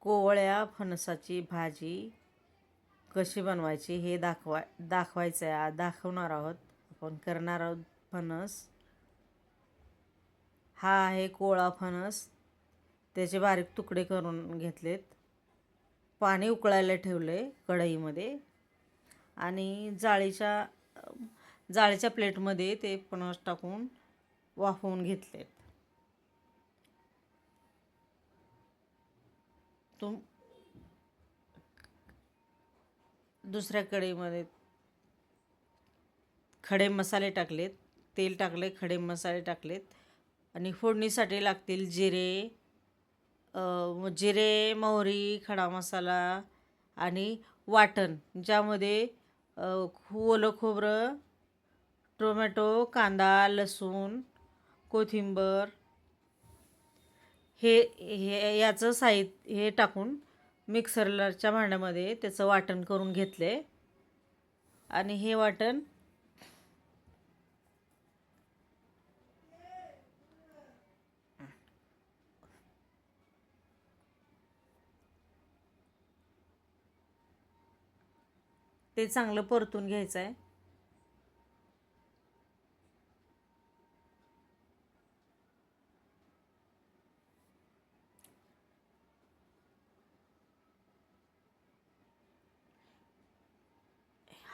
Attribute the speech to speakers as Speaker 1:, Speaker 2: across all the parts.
Speaker 1: कोवळ्या फणसाची भाजी कशी बनवायची हे दाखवायचं आहे. दाखवणार आहोत आपण. करणार आहोत फणस. हा आहे कोवळा फणस. त्याचे बारीक तुकडे करून घेतलेत. पाणी उकळायला ठेवले कढईमध्ये आणि जाळीच्या प्लेटमध्ये ते फणस टाकून वाफवून घेतलेत. दुसऱ्या कढईमध्ये खडे मसाले टाकलेत. तेल टाकले, खडे मसाले टाकलेत आणि फोडणीसाठी लागतील जिरे, मोहरी, खडा मसाला आणि वाटण, ज्यामध्ये ओलं खोबरं, टोमॅटो, कांदा, लसूण, कोथिंबीर याचं साहित्य हे टाकून मिक्सरच्या भांड्यामध्ये त्याचं वाटण करून घेतले. आणि हे वाटण ते चांगलं परतून घ्यायचं आहे.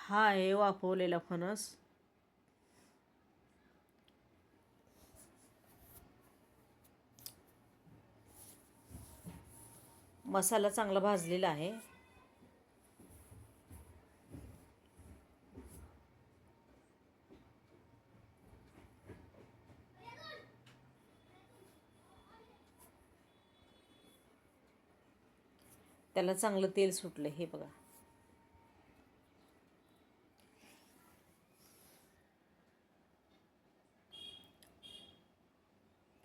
Speaker 1: हा आहे वाफवलेला फणस. मसाला चांगला भाजलेला आहे. त्याला चांगलं तेल सुटलं, हे बघा.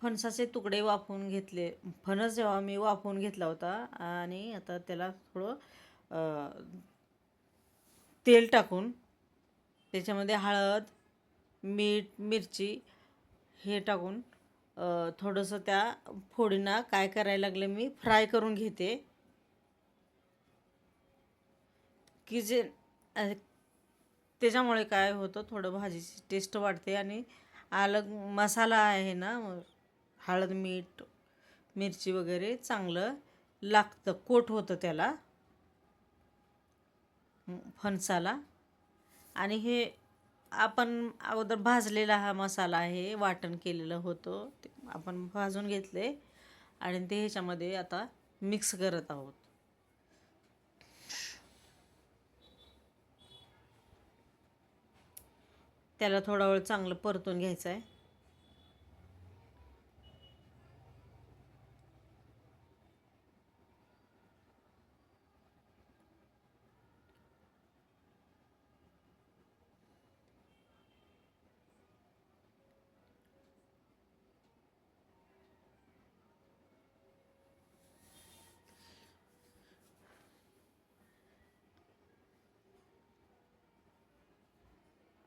Speaker 1: फणसाचे तुकडे वाफवून घेतले. फणस जेव्हा मी वाफवून घेतला होता आणि आता त्याला थोडं तेल टाकून त्याच्यामध्ये हळद, मीठ, मिरची हे टाकून थोडंसं त्या फोडींना काय करायला लागले, मी फ्राय करून घेते की त्याच्यामुळे काय होतं, थोडं भाजीची टेस्ट वाढते आणि मसाला आहे ना, हळद, मीठ, मिरची वगैरे चांगलं लागतं, कोट होतं त्याला फणसाला. आणि हे आपण अगोदर भाजलेला हा मसाला आहे, वाटण केलेलं होतं ते आपण भाजून घेतले आणि ते ह्याच्यामध्ये आता मिक्स करत आहोत. त्याला थोडा वेळ चांगलं परतून घ्यायचं आहे.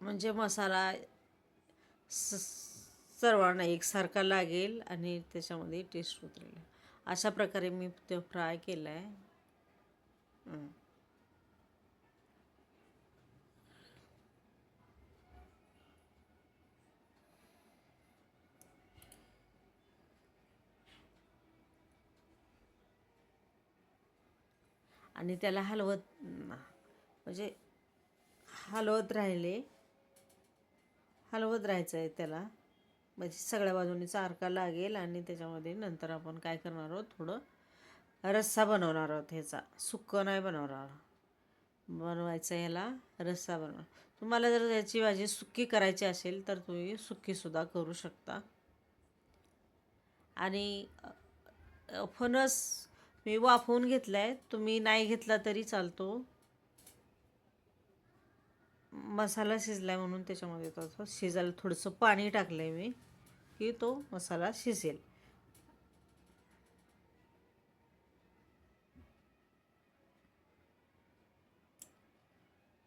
Speaker 1: म्हणजे मसाला सर्वांना एकसारखा लागेल आणि त्याच्यामध्ये टेस्ट उतरेल. अशा प्रकारे मी ते फ्राय केलं आहे. आणि त्याला म्हणजे हलवत राहायचं आहे त्याला, म्हणजे सगळ्या बाजूनी चारका लागेल. आणि त्याच्यामध्ये नंतर आपण काय करणार आहोत, थोडं रस्सा बनवणार आहोत. ह्याचा सुक्कं नाही बनवायचं, ह्याला रस्सा बनवा. तुम्हाला जर याची भाजी सुक्की करायची असेल तर तुम्ही सुक्कीसुद्धा करू शकता. आणि फणस मी वाफवून घेतला आहे, तुम्ही नाही घेतला तरी चालतो. मसाला शिजला आहे म्हणून त्याच्यामध्ये थोडंसं शिजायला थोडंसं पाणी टाकलं आहे मी, की तो मसाला शिजेल.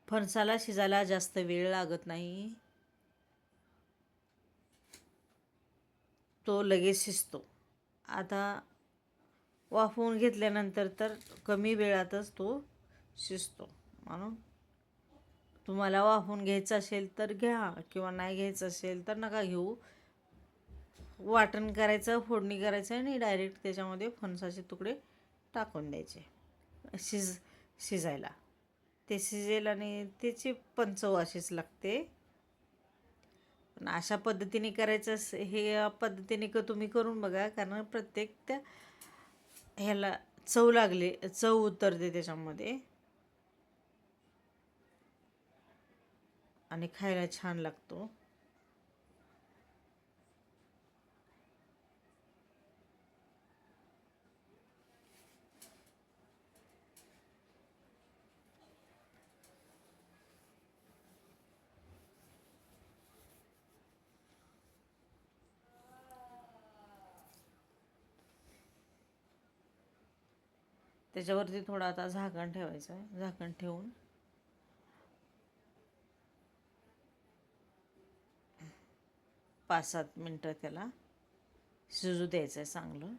Speaker 1: फणसाला शिजायला जास्त वेळ लागत नाही, तो लगेच शिजतो. आता वाफवून घेतल्यानंतर तर कमी वेळातच तो शिजतो. म्हणून तुम्हाला वाफवून घ्यायचं असेल तर घ्या, किंवा नाही घ्यायचं असेल तर नका घेऊ. वाटण करायचं, फोडणी करायचं आणि डायरेक्ट त्याच्यामध्ये फणसाचे तुकडे टाकून द्यायचे शिजायला. ते शिजेल आणि त्याची पण चव अशीच लागते. पण अशा पद्धतीने करायचं हे पद्धतीने तुम्ही करून बघा, कारण प्रत्येक त्या ह्याला चव उतरते त्याच्यामध्ये आणि खायला छान लागतो. त्याच्यावरती थोडं आता झाकण ठेवायचं आहे. झाकण ठेवून 5-7 मिनटं त्याला शिजू द्यायचं आहे चांगलं.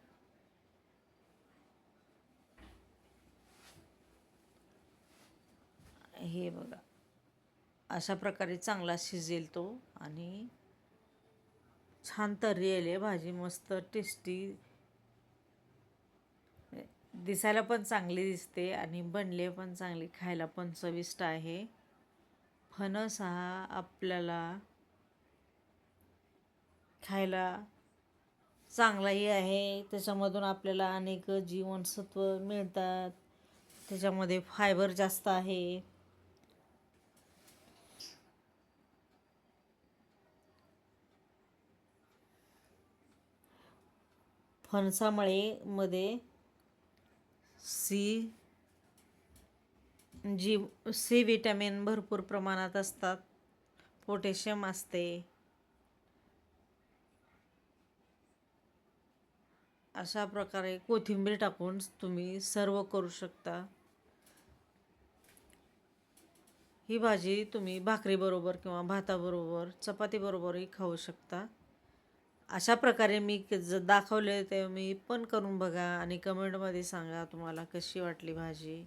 Speaker 1: हे बघा, अशा प्रकारे चांगला शिजेल तो आणि छान तर्री येईल. भाजी मस्त टेस्टी, दिसायला पण चांगली दिसते आणि बनले पण चांगली, खायला पण चविष्ट आहे. फणस हा आपल्याला खायला चांगलाही आहे. त्याच्यामधून आपल्याला अनेक जीवनसत्व मिळतात. त्याच्यामध्ये फायबर जास्त आहे. मध्ये सी विटॅमिन भरपूर प्रमाणात असतात. पोटॅशियम असते. अशा प्रकारे कोथिंबीर टाकून तुम्ही सर्व करू शकता. ही भाजी तुम्ही भाकरीबरोबर किंवा भाताबरोबर, चपातीबरोबरही खाऊ शकता. अशा प्रकारे मी दाखवले ते मी पण करून बघा आणि कमेंटमध्ये सांगा तुम्हाला कशी वाटली भाजी.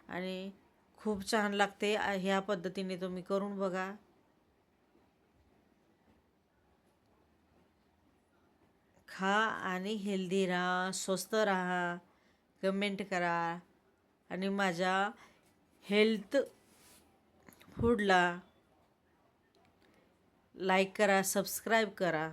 Speaker 1: आणि खूप छान लागते. ह्या पद्धतीने तुम्ही करून बघा. खा आणि हेल्दी राहा, स्वस्त राहा, कमेंट करा आणि माझ्या हेल्थ फूडला लाईक करा, सबस्क्राईब करा.